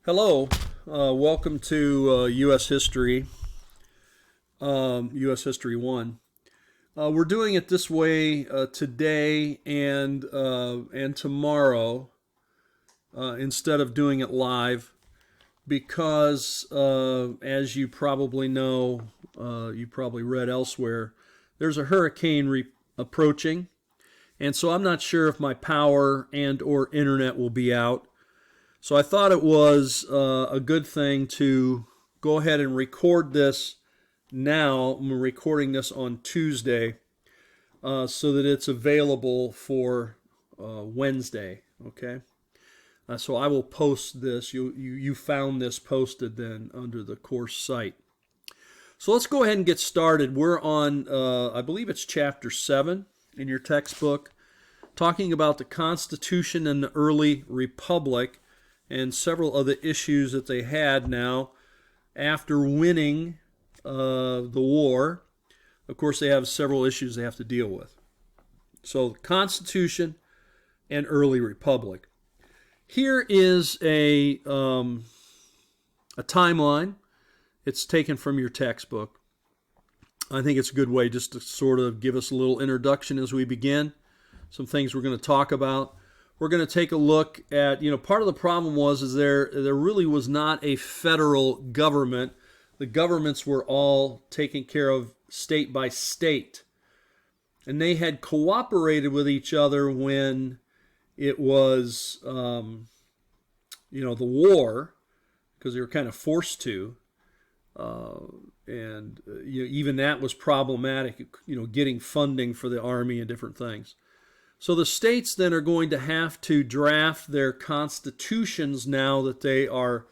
Hello, welcome to U.S. History, U.S. History 1. We're doing it this way today and tomorrow instead of doing it live because, as you probably know, you probably read elsewhere, there's a hurricane approaching, and so I'm not sure if my power and or internet will be out. So I thought it was a good thing to go ahead and record this now. I'm recording this on Tuesday so that it's available for Wednesday, okay? So I will post this. You found this posted then under the course site. So let's go ahead and get started. We're on, I believe it's chapter 7 in your textbook, talking about the Constitution and the early Republic, and several other issues that they had now after winning the war. Of course, they have several issues they have to deal with. So, Constitution and early Republic. Here is a timeline. It's taken from your textbook. I think it's a good way just to sort of give us a little introduction as we begin. Some things we're going to talk about. We're going to take a look at, part of the problem was there really was not a federal government. The governments were all taken care of state by state. And they had cooperated with each other when it was, the war, because they were kind of forced to. Even that was problematic, getting funding for the army and different things. So the states then are going to have to draft their constitutions now that they are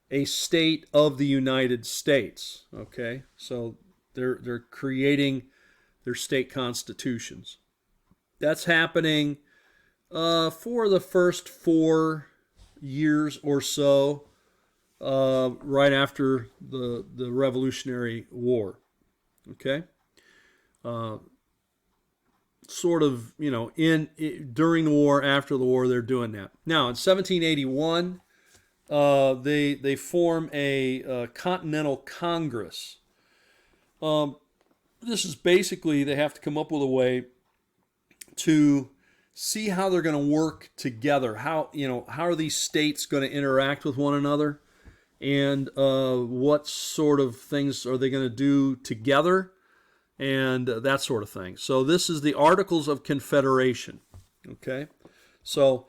a state of the United States. Okay, so they're creating their state constitutions. That's happening for the first 4 years or so, right after the Revolutionary War. Okay. Sort of, during the war, after the war, they're doing that. Now, in 1781, they form a Continental Congress. This is basically, they have to come up with a way to see how they're going to work together. How are these states going to interact with one another? And what sort of things are they going to do together? And that sort of thing. So this is the Articles of Confederation. Okay, so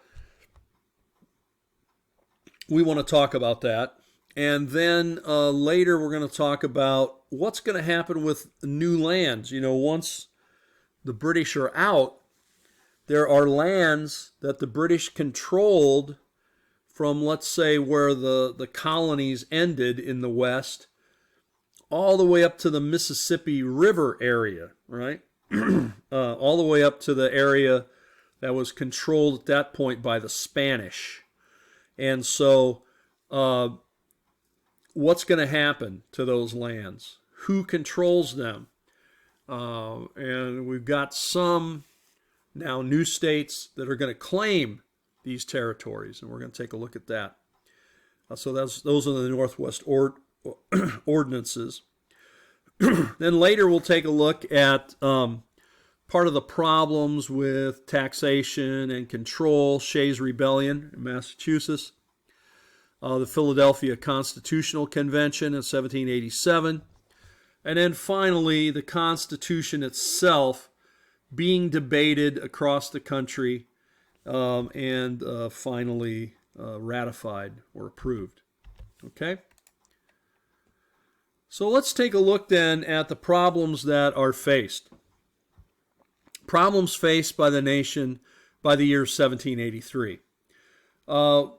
we want to talk about that. And then later we're going to talk about what's going to happen with new lands. Once the British are out, there are lands that the British controlled from, let's say, where the colonies ended in the West, all the way up to the Mississippi River area, right? All the way up to the area that was controlled at that point by the Spanish. And so what's going to happen to those lands? Who controls them? And we've got some now new states that are going to claim these territories, and we're going to take a look at that. So those are the Northwest Ordinances. Then later we'll take a look at part of the problems with taxation and control, Shays' Rebellion in Massachusetts, the Philadelphia Constitutional Convention in 1787, and then finally the Constitution itself being debated across the country and finally ratified or approved. Okay? So let's take a look then at the problems that are faced. Problems faced by the nation by the year 1783.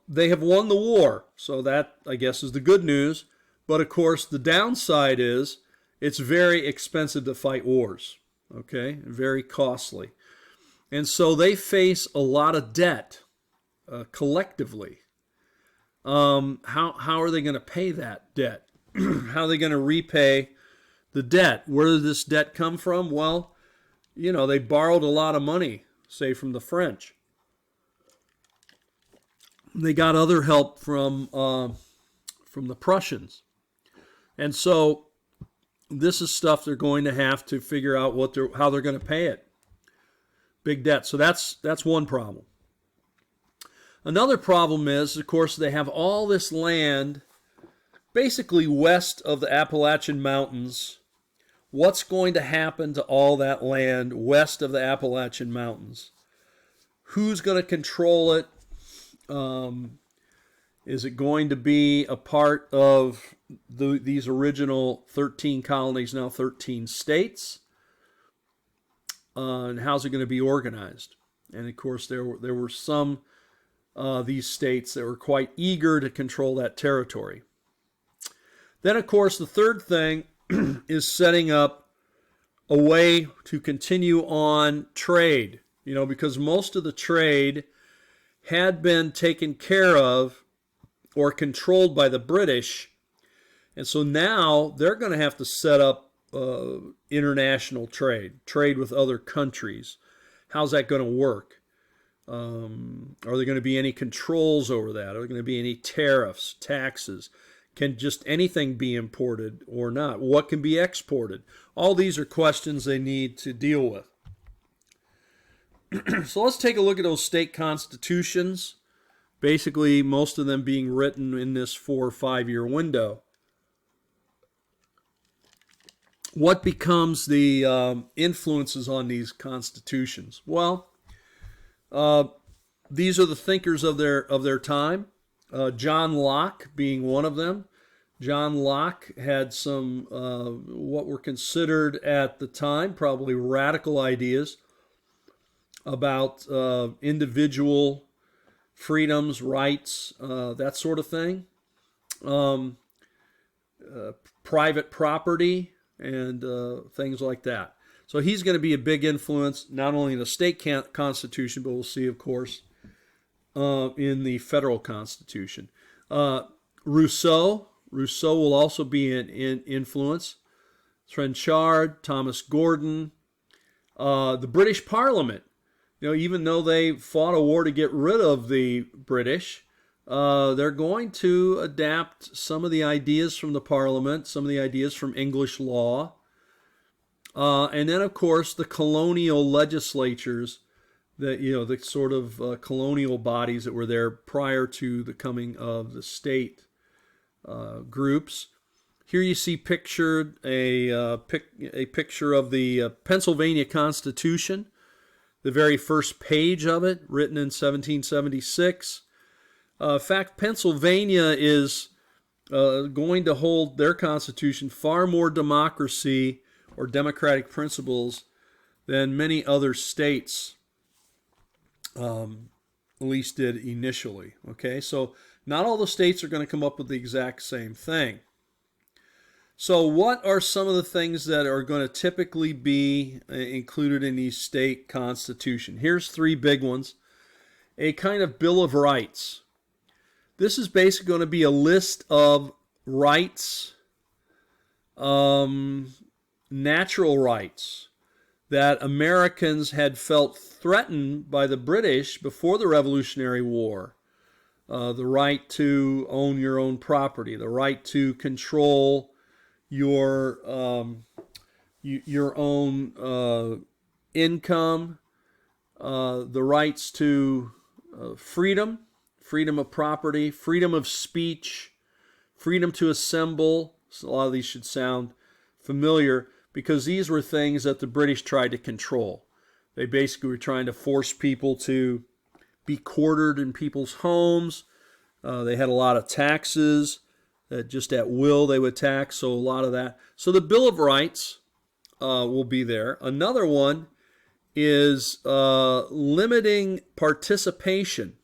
They have won the war, so that, I guess, is the good news. But, of course, the downside is it's very expensive to fight wars, okay? Very costly. And so they face a lot of debt collectively. How are they going to pay that debt? How are they going to repay the debt? Where did this debt come from? Well, they borrowed a lot of money, say, from the French. They got other help from from the Prussians. And so this is stuff they're going to have to figure out how they're going to pay it. Big debt. So that's one problem. Another problem is, of course, they have all this land basically west of the Appalachian Mountains. What's going to happen to all that land west of the Appalachian Mountains? Who's going to control it? Is it going to be a part of these original 13 colonies, now 13 states? And how's it going to be organized? And of course, there were some these states that were quite eager to control that territory. Then, of course, the third thing is setting up a way to continue on trade, because most of the trade had been taken care of or controlled by the British. And so now they're going to have to set up international trade with other countries. How's that going to work? Are there going to be any controls over that? Are there going to be any tariffs, taxes? Can just anything be imported or not? What can be exported? All these are questions they need to deal with. So let's take a look at those state constitutions, basically most of them being written in this 4 or 5 year window. What becomes the influences on these constitutions? Well, these are the thinkers of their time. John Locke being one of them. John Locke had some what were considered at the time probably radical ideas about individual freedoms, rights, that sort of thing. Private property and things like that. So he's going to be a big influence, not only in the state constitution, but we'll see, of course, in the federal constitution. Rousseau will also be an influence. Trenchard, Thomas Gordon, the British Parliament. Even though they fought a war to get rid of the British, they're going to adapt some of the ideas from the Parliament, some of the ideas from English law, and then, of course, the colonial legislatures, the sort of colonial bodies that were there prior to the coming of the state groups. Here you see pictured a picture of the Pennsylvania Constitution, the very first page of it, written in 1776. In fact, Pennsylvania is going to hold their constitution far more democracy or democratic principles than many other states at least did initially. Okay, so not all the states are going to come up with the exact same thing. So what are some of the things that are going to typically be included in these state constitution? Here's 3 big ones. A kind of Bill of Rights. This is basically going to be a list of rights, natural rights that Americans had felt threatened by the British before the Revolutionary War. The right to own your own property, the right to control your own income, the rights to freedom of property, freedom of speech, freedom to assemble. So a lot of these should sound familiar because these were things that the British tried to control. They basically were trying to force people to be quartered in people's homes. They had a lot of taxes that just at will they would tax, so a lot of that. So the Bill of Rights will be there. Another one is limiting participation.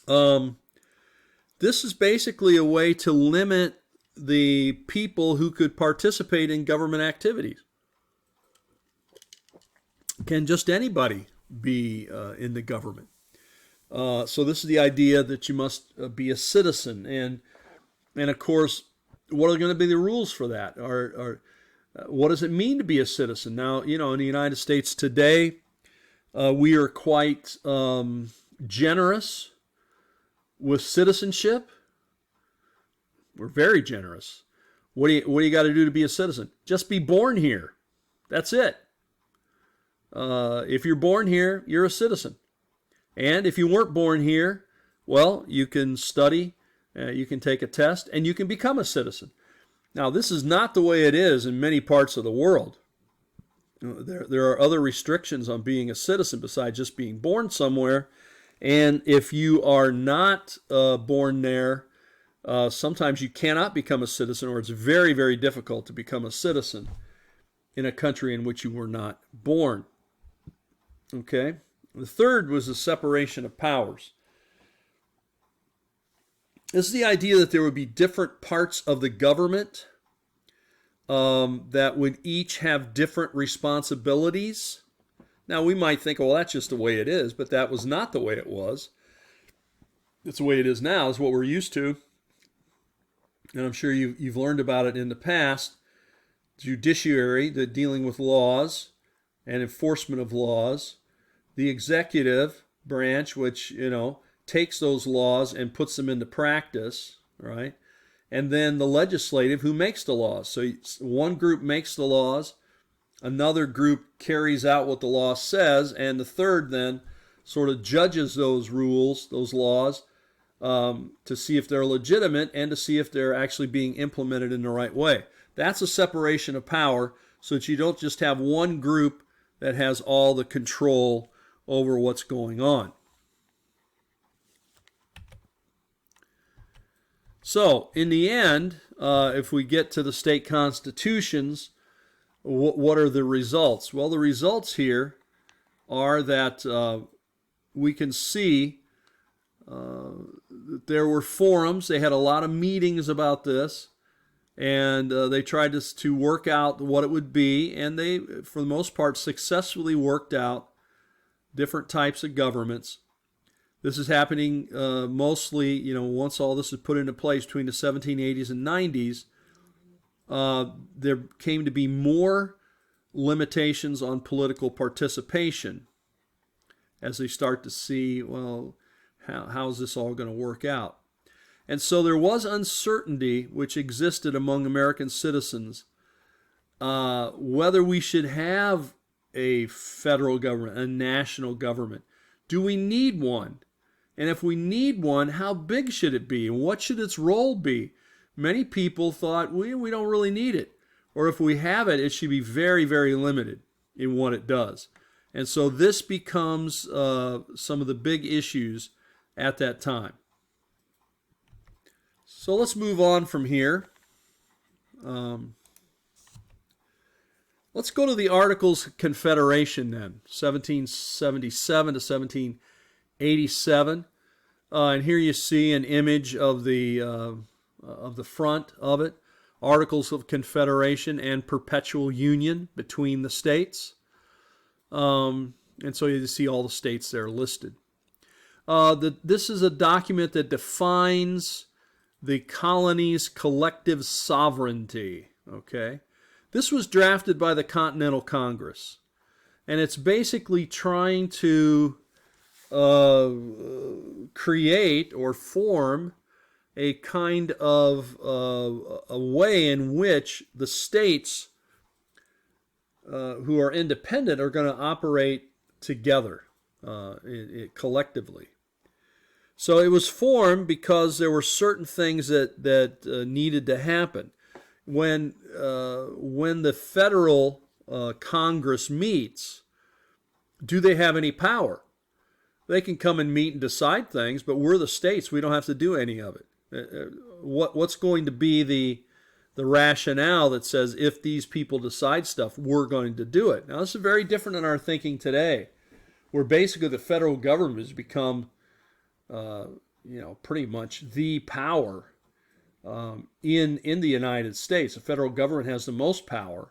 This is basically a way to limit the people who could participate in government activities. Can just anybody be in the government? So this is the idea that you must be a citizen, and of course, what are going to be the rules for that? What does it mean to be a citizen? Now, in the United States today, we are quite generous with citizenship. We're very generous. What do you got to do to be a citizen? Just be born here. That's it. If you're born here, you're a citizen. And if you weren't born here, well, you can study, you can take a test, and you can become a citizen. Now, this is not the way it is in many parts of the world. There are other restrictions on being a citizen besides just being born somewhere. And if you are not born there, sometimes you cannot become a citizen, or it's very, very difficult to become a citizen in a country in which you were not born. Okay? The third was the separation of powers. This is the idea that there would be different parts of the government that would each have different responsibilities. Now, we might think, well, that's just the way it is, but that was not the way it was. It's the way it is now, is what we're used to. And I'm sure you've learned about it in the past. Judiciary, the dealing with laws and enforcement of laws. The executive branch, which, takes those laws and puts them into practice, right? And then the legislative, who makes the laws. So one group makes the laws, another group carries out what the law says, and the third then sort of judges those rules, those laws, to see if they're legitimate and to see if they're actually being implemented in the right way. That's a separation of power, so that you don't just have one group that has all the control over what's going on. So, in the end, if we get to the state constitutions, what are the results? Well, the results here are that we can see that there were forums. They had a lot of meetings about this, and they tried to work out what it would be, and they, for the most part, successfully worked out different types of governments. This is happening mostly, once all this is put into place between the 1780s and 90s, there came to be more limitations on political participation as they start to see, well, how's this all going to work out? And so there was uncertainty which existed among American citizens whether we should have a federal government, a national government. Do we need one? And if we need one, how big should it be? And what should its role be? Many people thought, we don't really need it. Or if we have it, it should be very, very limited in what it does. And so this becomes some of the big issues at that time. So let's move on from here. Let's go to the Articles of Confederation then, 1777 to 1787. And here you see an image of the front of it, Articles of Confederation and Perpetual Union between the states. And so you see all the states there listed. This is a document that defines the colony's collective sovereignty. Okay, this was drafted by the Continental Congress, and it's basically trying to create or form a kind of a way in which the states who are independent are going to operate together collectively. So it was formed because there were certain things that needed to happen. When the federal Congress meets, do they have any power? They can come and meet and decide things, but we're the states. We don't have to do any of it. What's going to be the rationale that says if these people decide stuff, we're going to do it? Now, this is very different in our thinking today, where basically the federal government has become, pretty much the power in the United States. The federal government has the most power,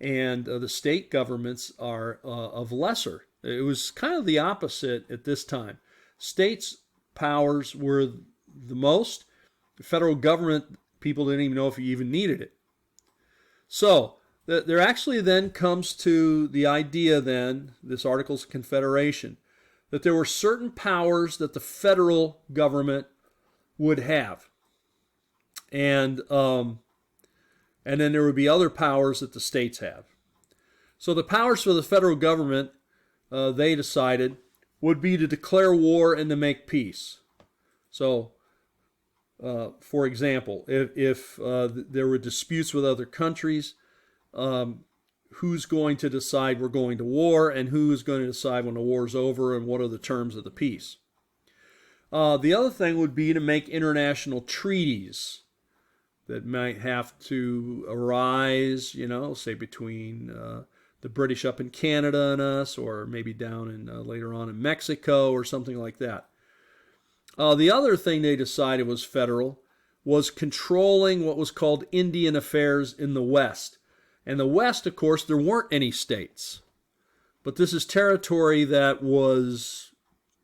and the state governments are of lesser. It was kind of the opposite at this time. States' powers were the most. The federal government, people didn't even know if you even needed it. So there actually then comes to the idea then, this Articles of Confederation, that there were certain powers that the federal government would have. And then there would be other powers that the states have. So the powers for the federal government, they decided, would be to declare war and to make peace. So, for example, if there were disputes with other countries, who's going to decide we're going to war, and who's going to decide when the war's over, and what are the terms of the peace? The other thing would be to make international treaties that might have to arise, say between the British up in Canada and us, or maybe down in later on in Mexico, or something like that. The other thing they decided was federal, was controlling what was called Indian affairs in the West. And the West, of course, there weren't any states. But this is territory that was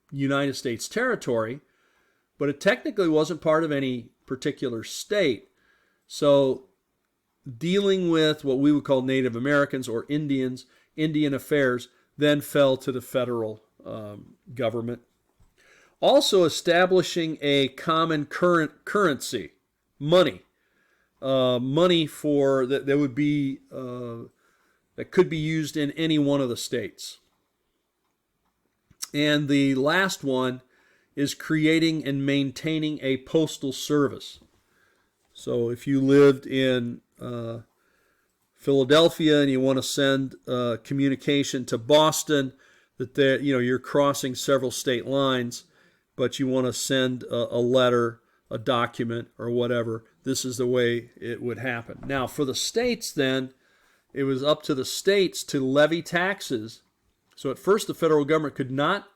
United States territory, but it technically wasn't part of any particular state. So dealing with what we would call Native Americans or Indians, Indian affairs, then fell to the federal government. Also establishing a common currency, money. Money for that would be that could be used in any one of the states. And the last one is creating and maintaining a postal service. So if you lived in Philadelphia and you want to send communication to Boston, that you're crossing several state lines, but you want to send a letter, a document, or whatever, this is the way it would happen. Now, for the states then, it was up to the states to levy taxes. So at first the federal government could not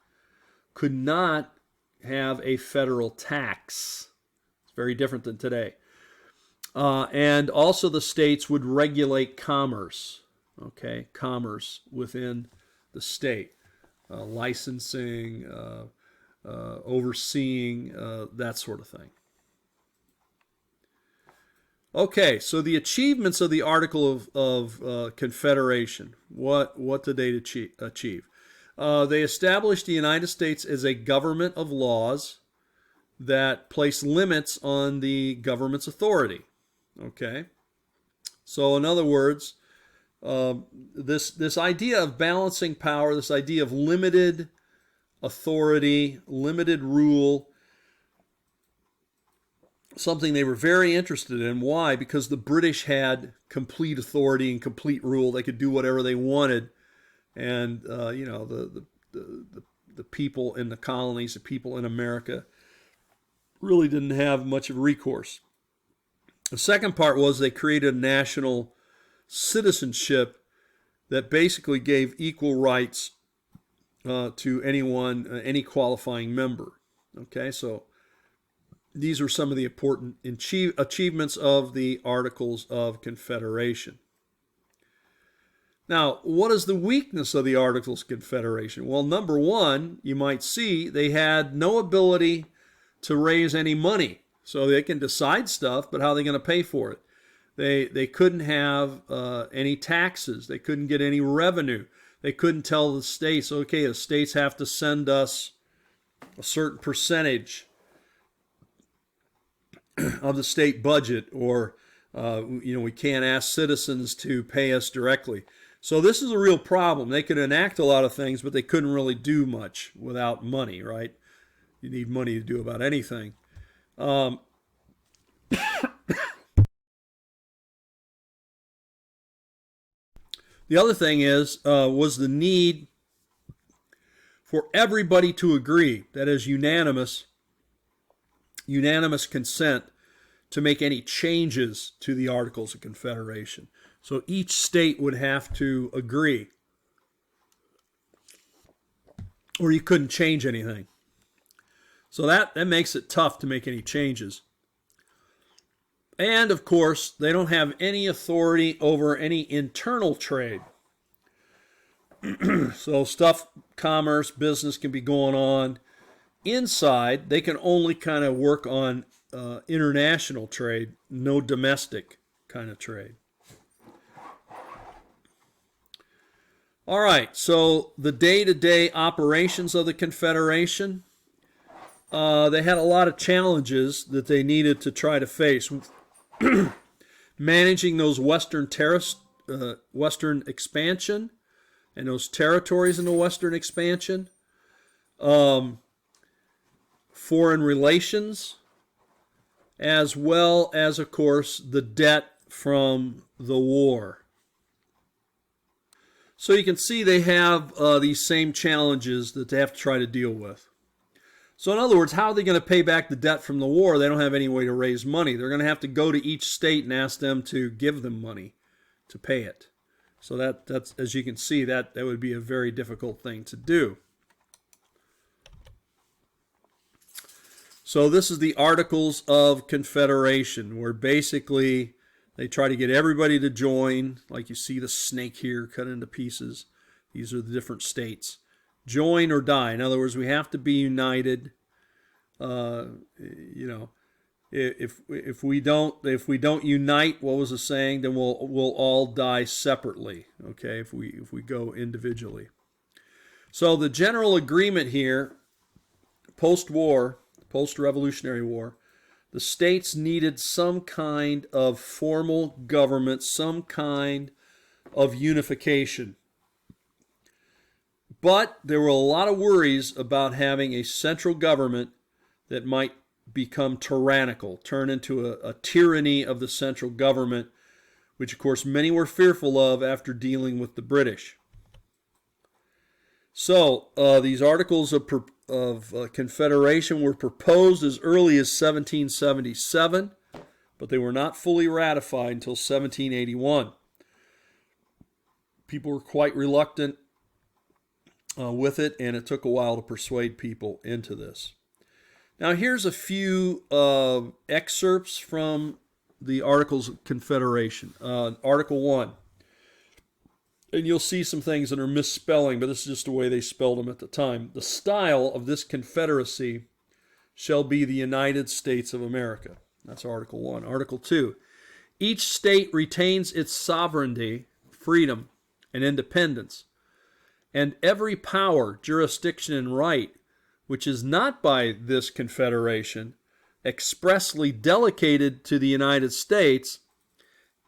have a federal tax. It's very different than today. And also the states would regulate commerce, commerce within the state, licensing, overseeing, that sort of thing. Okay, so the achievements of the Article of Confederation. What did they achieve? They established the United States as a government of laws that place limits on the government's authority. Okay, so in other words, this idea of balancing power, this idea of limited authority, limited rule, something they were very interested in. Why? Because the British had complete authority and complete rule. They could do whatever they wanted, and the people in the colonies, the people in America, really didn't have much of recourse. The second part was they created a national citizenship that basically gave equal rights to anyone, any qualifying member. Okay, so these are some of the important achievements of the Articles of Confederation. Now, what is the weakness of the Articles of Confederation? Well, number one, you might see they had no ability to raise any money. So they can decide stuff, but how are they going to pay for it? They couldn't have any taxes. They couldn't get any revenue. They couldn't tell the states, okay, the states have to send us a certain percentage of the state budget, or we can't ask citizens to pay us directly. So this is a real problem. They could enact a lot of things, but they couldn't really do much without money, right? You need money to do about anything. The other thing was the need for everybody to agree, that is unanimous consent to make any changes to the Articles of Confederation. So each state would have to agree, or you couldn't change anything. So that makes it tough to make any changes. And of course, they don't have any authority over any internal trade. So commerce, business can be going on inside. They can only kind of work on international trade, no domestic kind of trade. All right, so the day-to-day operations of the Confederation, they had a lot of challenges that they needed to try to face. managing those western expansion and those territories in the western expansion, foreign relations, as well as, of course, the debt from the war. So you can see they have these same challenges that they have to try to deal with. So in other words, how are they going to pay back the debt from the war? They don't have any way to raise money. They're going to have to go to each state and ask them to give them money to pay it. So that's, as you can see, that would be a very difficult thing to do. So this is the Articles of Confederation, where basically they try to get everybody to join. Like you see the snake here cut into pieces. These are the different states. Join or die. In other words, we have to be united. If we don't unite, what was the saying? Then we'll all die separately. Okay, if we go individually. So the general agreement here, post-Revolutionary War, the states needed some kind of formal government, some kind of unification. But there were a lot of worries about having a central government that might become tyrannical, turn into a tyranny of the central government, which of course many were fearful of after dealing with the British. So these Articles of Confederation were proposed as early as 1777, but they were not fully ratified until 1781. People were quite reluctant with it, and it took a while to persuade people into this. Now here's a few excerpts from the Articles of Confederation. Article 1. And you'll see some things that are misspelling, but this is just the way they spelled them at the time. The style of this confederacy shall be the United States of America. That's Article 1. Article 2. Each state retains its sovereignty, freedom, and independence, and every power, jurisdiction, and right, which is not by this confederation, expressly delegated to the United States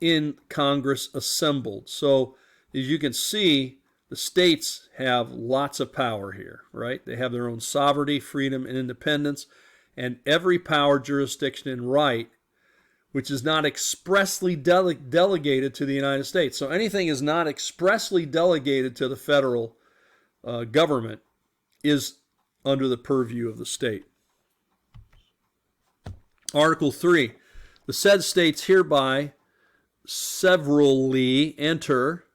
in Congress assembled. So, as you can see, the states have lots of power here, right? They have their own sovereignty, freedom, and independence, and every power, jurisdiction, and right, which is not expressly delegated to the United States. So anything is not expressly delegated to the federal government is under the purview of the state. Article 3. The said states hereby severally enter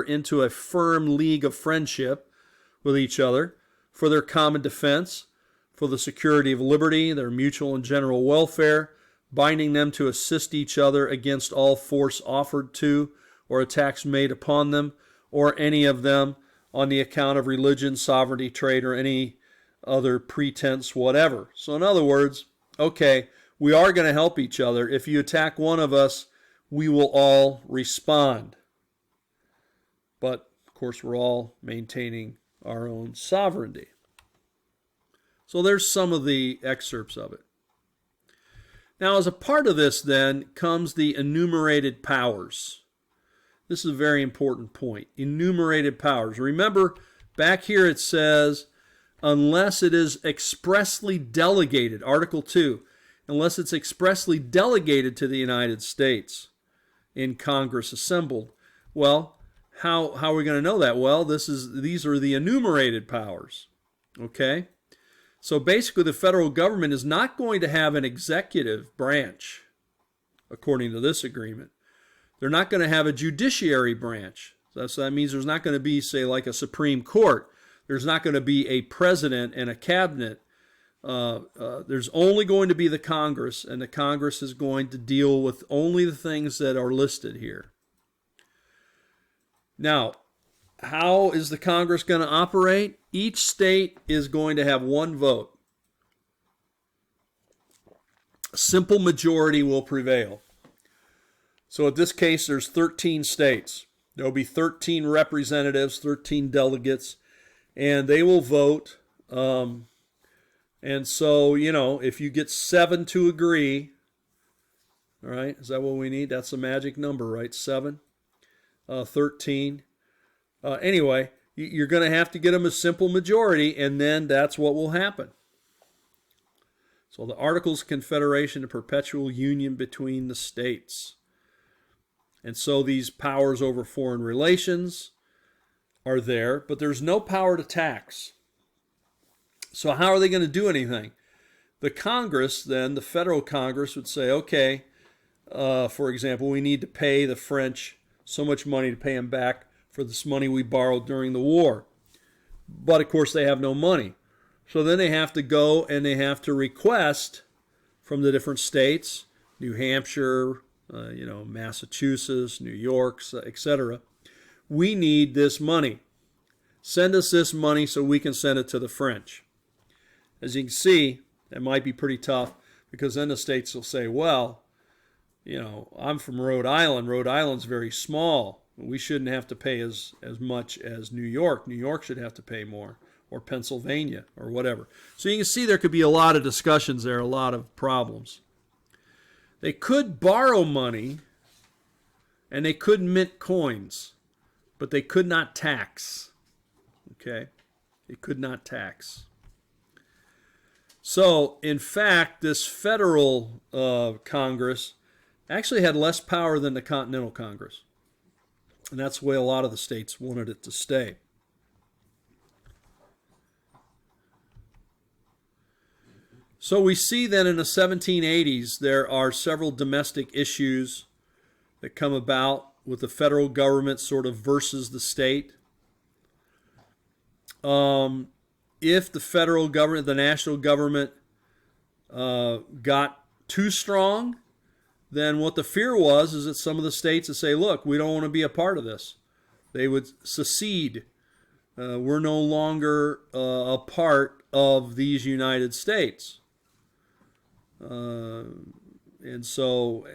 into a firm league of friendship with each other for their common defense, for the security of liberty, their mutual and general welfare, binding them to assist each other against all force offered to or attacks made upon them, or any of them, on the account of religion, sovereignty, trade, or any other pretense whatever. So in other words, okay, we are going to help each other. If you attack one of us, we will all respond. But, of course, we're all maintaining our own sovereignty. So there's some of the excerpts of it. Now, as a part of this, then, comes the enumerated powers. This is a very important point. Enumerated powers. Remember, back here it says, unless it is expressly delegated, Article 2, unless it's expressly delegated to the United States in Congress assembled. Well, how are we going to know that? Well, these are the enumerated powers. Okay? So basically the federal government is not going to have an executive branch, according to this agreement. They're not going to have a judiciary branch. So that means there's not going to be, say, like a Supreme Court. There's not going to be a president and a cabinet. There's only going to be the Congress, and the Congress is going to deal with only the things that are listed here. Now, how is the Congress going to operate? Each state is going to have one vote. A simple majority will prevail. So in this case, there's 13 states. There will be 13 representatives, 13 delegates, and they will vote. And so, if you get 7 to agree, All right, is that what we need? That's the magic number, right? 7, 13. Anyway, you're going to have to get them a simple majority, and then that's what will happen. So the Articles of Confederation, a perpetual union between the states. And so these powers over foreign relations are there, but there's no power to tax. So how are they going to do anything? The Congress, then, the federal Congress would say, okay, for example, we need to pay the French so much money to pay them back for this money we borrowed during the war. But, of course, they have no money. So then they have to go and they have to request from the different states, New Hampshire, Massachusetts, New York, etc. We need this money. Send us this money so we can send it to the French. As you can see, that might be pretty tough because then the states will say, well, I'm from Rhode Island. Rhode Island's very small. We shouldn't have to pay as much as New York. New York should have to pay more, or Pennsylvania, or whatever. So you can see there could be a lot of discussions there, a lot of problems. They could borrow money, and they could mint coins, but they could not tax. Okay? They could not tax. So, in fact, this federal Congress actually had less power than the Continental Congress. And that's the way a lot of the states wanted it to stay. So we see then in the 1780s there are several domestic issues that come about with the federal government sort of versus the state. If the federal government, the national government, got too strong, then what the fear was is that some of the states would say, look, we don't want to be a part of this. They would secede. We're no longer a part of these United States. And so,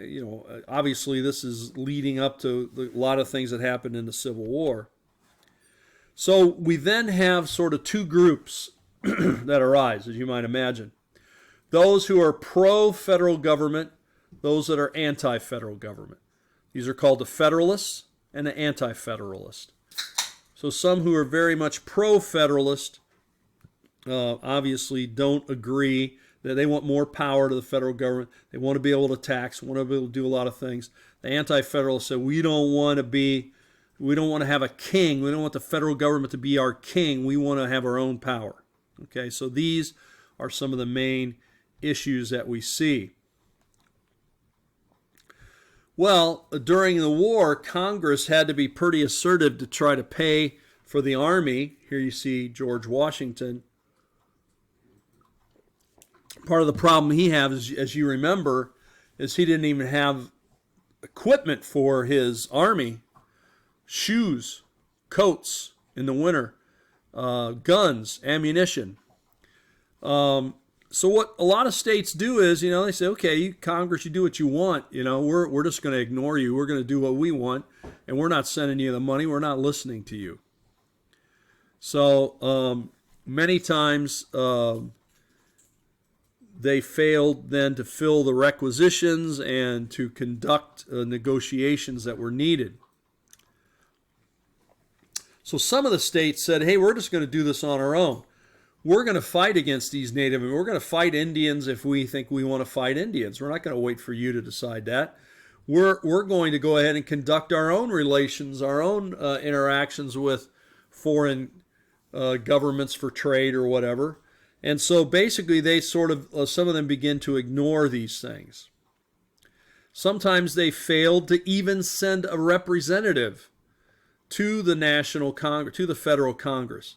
obviously this is leading up to a lot of things that happened in the Civil War. So we then have sort of two groups that arise, as you might imagine. Those who are pro-federal government, those that are anti-federal government. These are called the Federalists and the Anti-Federalists. So some who are very much pro-Federalist obviously don't agree that they want more power to the federal government. They want to be able to tax, want to be able to do a lot of things. The Anti-Federalists say we don't want to have a king. We don't want the federal government to be our king. We want to have our own power. Okay, so these are some of the main issues that we see. Well, during the war, Congress had to be pretty assertive to try to pay for the army. Here you see George Washington. Part of the problem he has, as you remember, is he didn't even have equipment for his army. Shoes, coats in the winter, guns, ammunition. So what a lot of states do is, they say, okay, Congress, you do what you want. We're just going to ignore you. We're going to do what we want, and we're not sending you the money. We're not listening to you. So many times they failed then to fill the requisitions and to conduct negotiations that were needed. So some of the states said, hey, we're just going to do this on our own. We're going to fight against these Native, and we're going to fight Indians if we think we want to fight Indians. We're not going to wait for you to decide that. We're going to go ahead and conduct our own relations, our own interactions with foreign governments for trade or whatever. And so basically they sort of, some of them begin to ignore these things. Sometimes they failed to even send a representative to the National Congress, to the Federal Congress.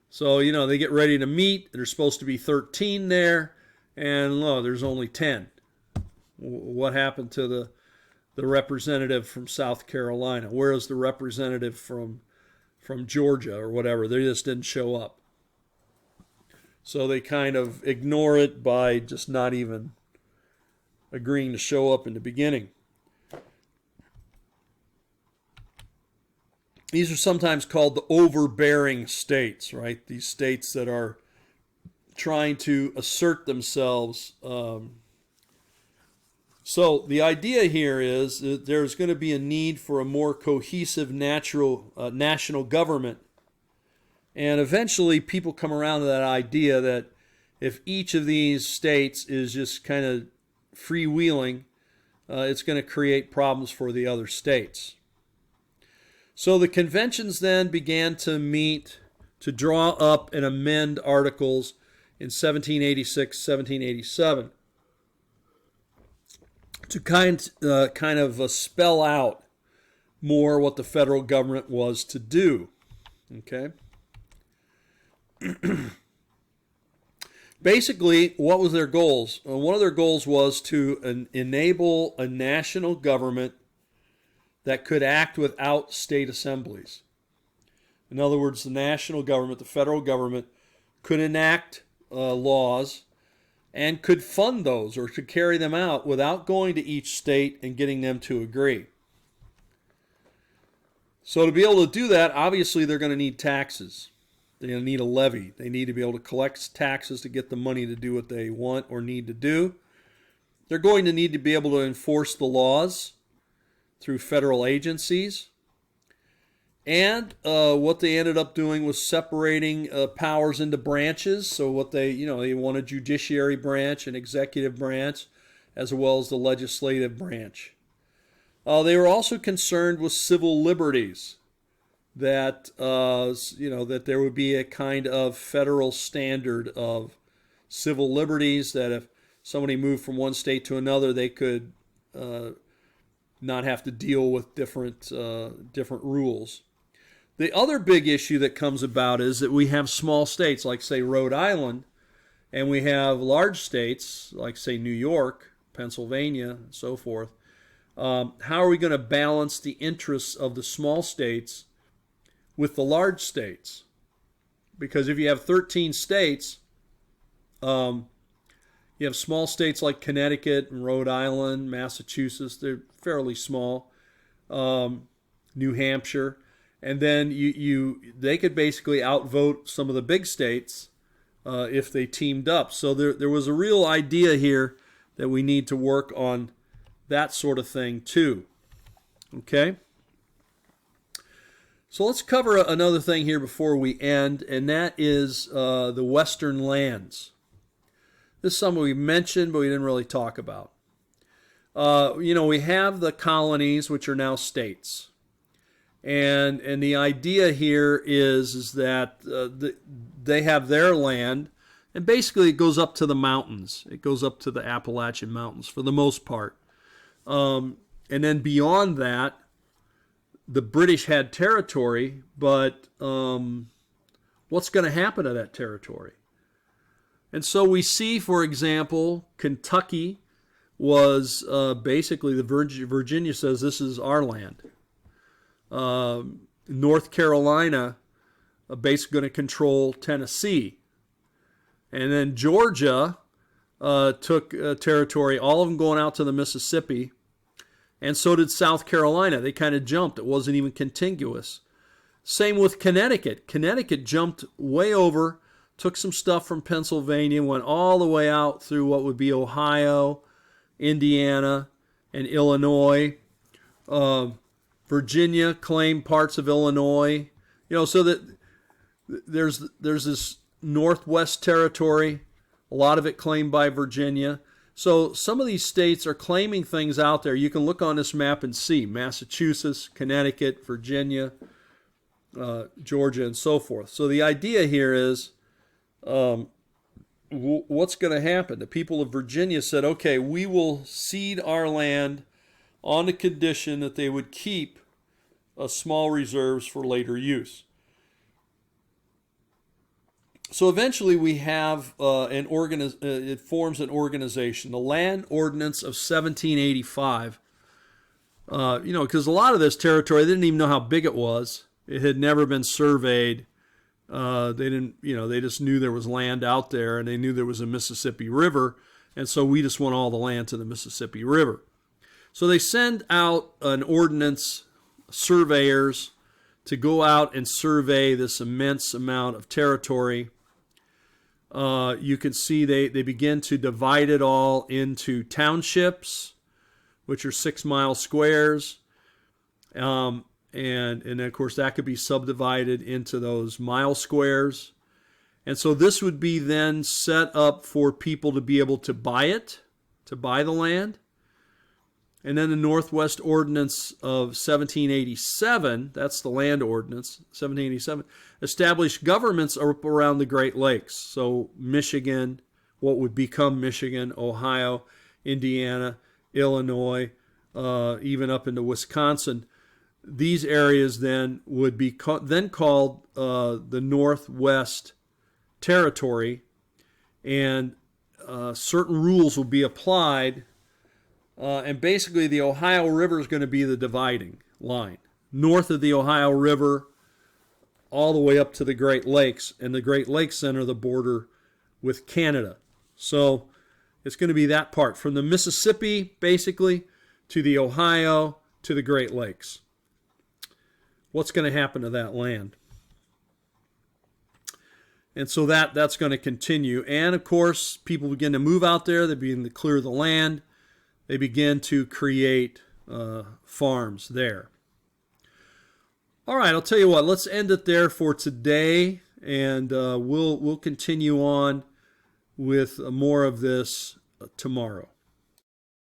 So, they get ready to meet. There's supposed to be 13 there, and there's only 10. What happened to the representative from South Carolina? Where is the representative from Georgia or whatever? They just didn't show up. So they kind of ignore it by just not even agreeing to show up in the beginning. These are sometimes called the overbearing states, right? These states that are trying to assert themselves So the idea here is that there's going to be a need for a more cohesive national government. And eventually people come around to that idea that if each of these states is just kind of freewheeling, it's going to create problems for the other states. So the conventions then began to meet to draw up and amend articles in 1786, 1787 to kind of spell out more what the federal government was to do. Okay? Basically, what was their goals? One of their goals was to enable a national government that could act without state assemblies. In other words, the national government, the federal government, could enact laws and could fund those or could carry them out without going to each state and getting them to agree. So to be able to do that, obviously they're going to need taxes. They're going to need a levy. They need to be able to collect taxes to get the money to do what they want or need to do. They're going to need to be able to enforce the laws through federal agencies. And what they ended up doing was separating powers into branches. So what they want a judiciary branch, an executive branch, as well as the legislative branch. They were also concerned with civil liberties, that that there would be a kind of federal standard of civil liberties, that if somebody moved from one state to another, they could not have to deal with different rules. The other big issue that comes about is that we have small states like, say, Rhode Island, and we have large states like, say, New York, Pennsylvania, and so forth. How are we going to balance the interests of the small states with the large states? Because if you have 13 states, you have small states like Connecticut and Rhode Island, Massachusetts, they're fairly small, New Hampshire, and then they could basically outvote some of the big states if they teamed up. So there was a real idea here that we need to work on that sort of thing too. Okay? So let's cover another thing here before we end, and that is the Western lands. This is something we mentioned, but we didn't really talk about. We have the colonies, which are now states. And the idea here is that they have their land, and basically it goes up to the mountains. It goes up to the Appalachian Mountains for the most part. And then beyond that, the British had territory, but what's going to happen to that territory? And so we see, for example, Kentucky was basically, Virginia says this is our land. North Carolina basically going to control Tennessee. And then Georgia took territory, all of them going out to the Mississippi. And so did South Carolina. They kind of jumped. It wasn't even contiguous. Same with Connecticut. Connecticut jumped way over, took some stuff from Pennsylvania, went all the way out through what would be Ohio, Indiana, and Illinois. Virginia claimed parts of Illinois. So that there's this Northwest territory, a lot of it claimed by Virginia. So some of these states are claiming things out there. You can look on this map and see Massachusetts, Connecticut, Virginia, Georgia, and so forth. So the idea here is what's going to happen? The people of Virginia said, okay, we will cede our land on the condition that they would keep small reserves for later use. So eventually we have it forms an organization, the Land Ordinance of 1785. Because a lot of this territory, they didn't even know how big it was. It had never been surveyed. They just knew there was land out there, and they knew there was a Mississippi River, and so we just want all the land to the Mississippi River. So they send out an ordinance, surveyors, to go out and survey this immense amount of territory. You can see they begin to divide it all into townships, which are 6 mile squares. And of course, that could be subdivided into those mile squares. And so this would be then set up for people to be able to buy it, to buy the land. And then the Northwest Ordinance of 1787, that's the land ordinance, 1787, established governments around the Great Lakes. So Michigan, what would become Michigan, Ohio, Indiana, Illinois, even up into Wisconsin. These areas then would be then called the Northwest Territory, and certain rules will be applied. And basically, the Ohio River is going to be the dividing line. North of the Ohio River, all the way up to the Great Lakes, and the Great Lakes center the border with Canada. So it's going to be that part, from the Mississippi, basically, to the Ohio, to the Great Lakes. What's going to happen to that land? And so that's going to continue. And, of course, people begin to move out there. They begin to clear the land. They begin to create farms there. All right, I'll tell you what. Let's end it there for today, and we'll continue on with more of this tomorrow.